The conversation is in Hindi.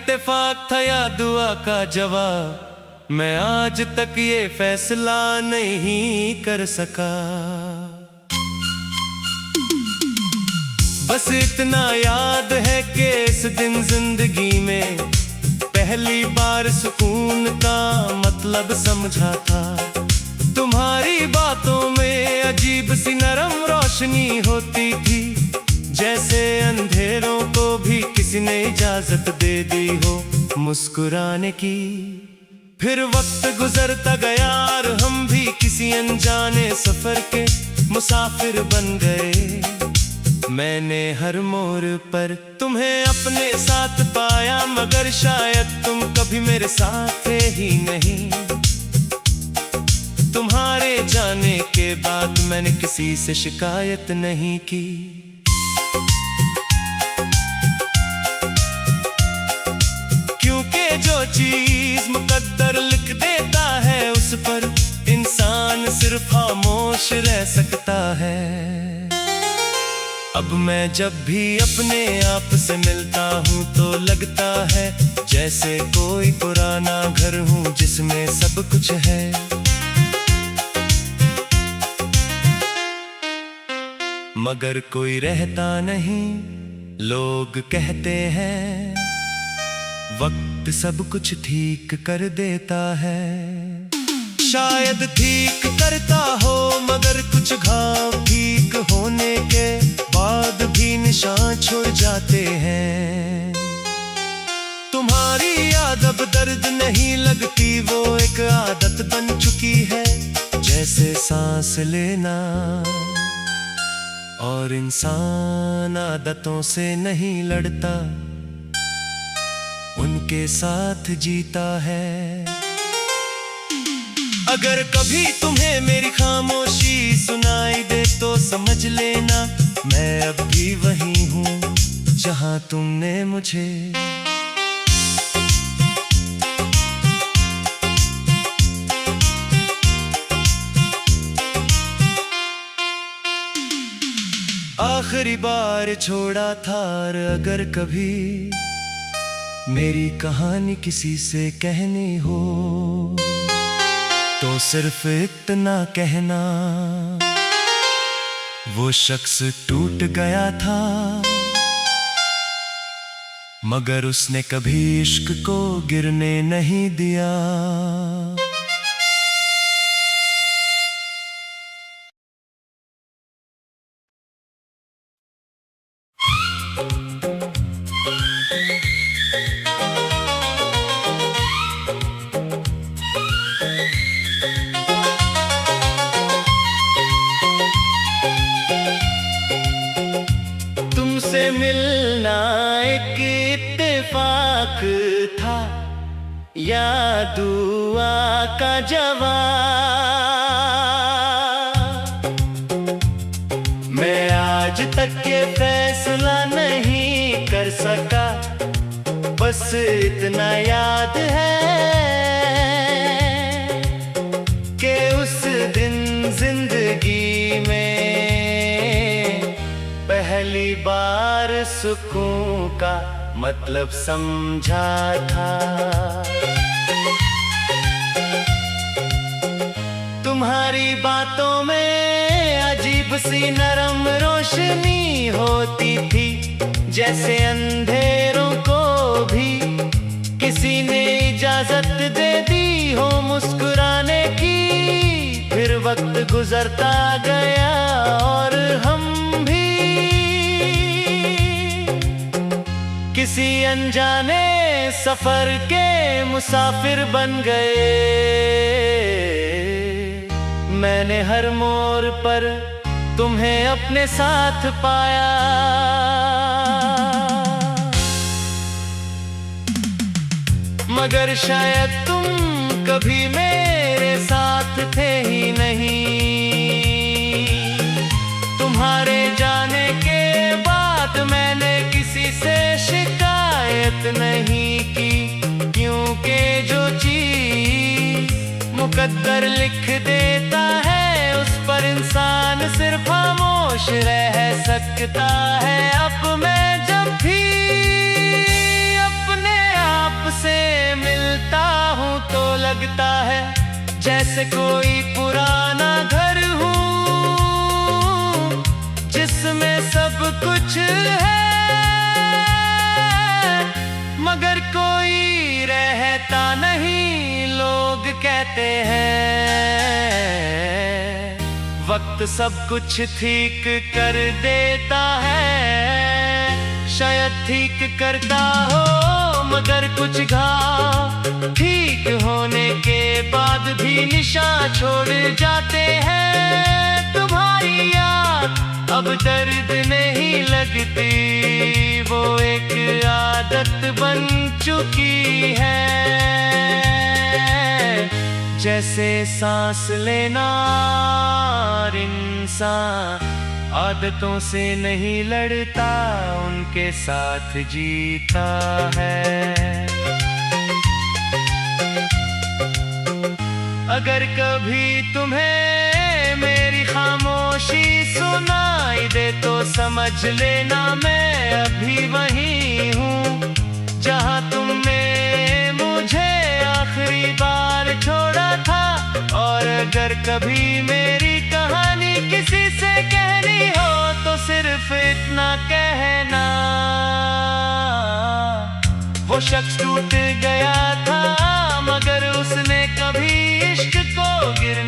इत्तेफाक था या दुआ का जवाब, मैं आज तक ये फैसला नहीं कर सका। बस इतना याद है कि इस दिन जिंदगी में पहली बार सुकून का मतलब समझा था। तुम्हारी बातों में अजीब सी नरम रोशनी होती थी, जैसे अंधेरों को भी किसी ने इजाजत दे दी हो मुस्कुराने की। फिर वक्त गुजरता गया और हम भी किसी अनजाने सफर के मुसाफिर बन गए। मैंने हर मोड़ पर तुम्हें अपने साथ पाया, मगर शायद तुम कभी मेरे साथ थे ही नहीं। तुम्हारे जाने के बाद मैंने किसी से शिकायत नहीं की। क्योंकि जो चीज मुकद्दर लिख देता है उस पर इंसान सिर्फ खामोश रह सकता है। अब मैं जब भी अपने आप से मिलता हूँ तो लगता है जैसे कोई पुराना घर हूँ जिसमें सब कुछ है। मगर कोई रहता नहीं, लोग कहते हैं वक्त सब कुछ ठीक कर देता है। शायद ठीक करता हो, मगर कुछ घाव ठीक होने के बाद भी निशान छोड़ जाते हैं। तुम्हारी याद अब दर्द नहीं लगती, वो एक आदत बन चुकी है, जैसे सांस लेना। और इंसान आदतों से नहीं लड़ता, उनके साथ जीता है। अगर कभी तुम्हें मेरी खामोशी सुनाई दे तो समझ लेना मैं अब भी वही हूँ जहाँ तुमने मुझे। आखिरी बार छोड़ा था, और अगर कभी मेरी कहानी किसी से कहनी हो तो सिर्फ इतना कहना, वो शख्स टूट गया था मगर उसने कभी इश्क को गिरने नहीं दिया। तुमसे मिलना एक इत्तेफाक था या दुआ का जवाब, मैं आज तक ये फैसला नहीं कर सका। बस इतना याद है कि उस दिन जिंदगी में पहली बार सुकून का मतलब समझा था। तुम्हारी बातों में अजीब सी नरम रोशनी होती थी, जैसे अंधेरों को भी किसी ने इजाजत दे दी हो मुस्कुराने की। फिर वक्त गुजरता गया और हम भी किसी अनजाने सफर के मुसाफिर बन गए। मैंने हर मोड़ पर तुम्हें अपने साथ पाया, मगर शायद तुम कभी मेरे साथ थे ही नहीं। तुम्हारे जाने के बाद मैंने किसी से शिकायत नहीं की, क्योंकि जो चीज मुकद्दर लिख देता है उस पर इंसान सिर्फ खामोश रह सकता है। अब मैं जब भी अपने आप आपसे मिलता हूँ तो लगता है जैसे कोई पुराना घर हूँ, जिसमें सब कुछ है मगर कोई रहता नहीं। लोग कहते हैं वक्त सब कुछ ठीक कर देता है, शायद ठीक करता हो मगर कुछ घाव ठीक होने के बाद भी निशान छोड़ जाते हैं। तुम्हारी याद अब दर्द नहीं लगती, वो एक आदत बन चुकी है। जैसे सांस लेना, इंसान आदतों से नहीं लड़ता, उनके साथ जीता है। अगर कभी तुम्हें मेरी खामोशी सुनाई दे तो समझ लेना मैं अभी वहीं हूँ जहाँ तुमने मुझे आखिरी बार छोड़ा था। और अगर कभी मेरी कहानी किसी से कहनी हो तो सिर्फ इतना कहना, वो शख्स टूट गया था मगर उसने कभी इश्क को गिरने